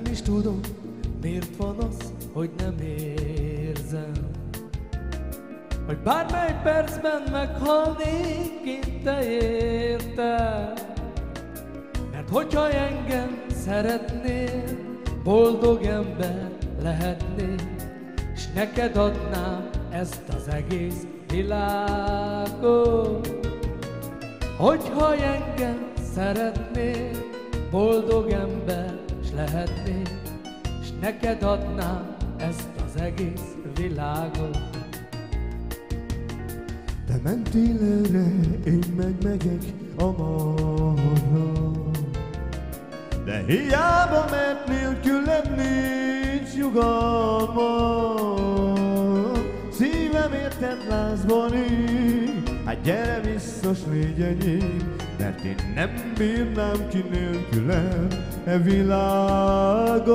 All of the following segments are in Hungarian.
Nem is tudom, miért van az, hogy nem érzem, hogy bármely percben meghalnék én te érted. Mert hogyha engem szeretnél, boldog ember lehetnék, s neked adnám ezt az egész világot. Hogyha engem szeretnél, boldog ember s lehetnék, s neked adnám ezt az egész világot. Te mentél erre, én meg megyek amarra, de hiába, mert nélküled nincs nyugalmam. Szívem érted lázban ég, hát gyere vissza, s légy enyém, mert én nem bírnám ki nélküled e világot.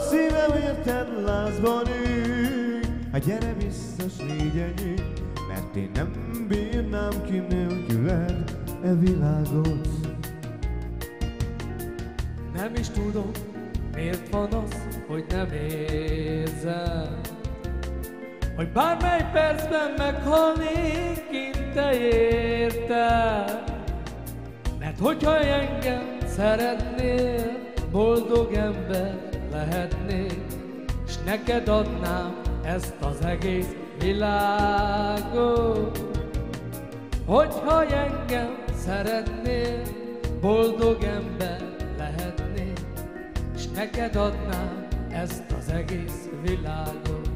Szívem érted lázban ég, hát gyere vissza, s légy enyém, mert én nem bírnám ki nélküled e világot. Nem is tudom, miért van az, hogy nem érzem, hogy bármely percben meghalnék én te érted. Mert hogyha engem szeretnél, boldog ember lehetnék, s neked adnám ezt az egész világot. Hogyha engem szeretnél, boldog ember lehetnék, s neked adnám ezt az egész világot.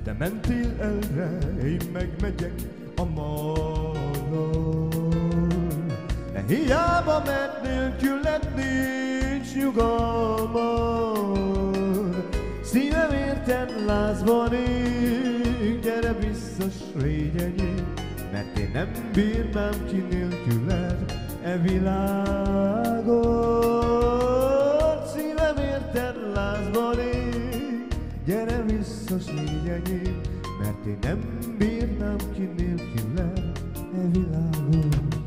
Te mentél erre, én meg megyek amarra, de hiába, mert nélküled nincs nyugalmam. Szívem érted lázban ég, gyere vissza, s légy enyém, mert én nem bírnám ki nélküled e világot. Szívem érted lázban ég, gyere vissza, s légy enyém, mert én nem bírnám ki nélküled e világot.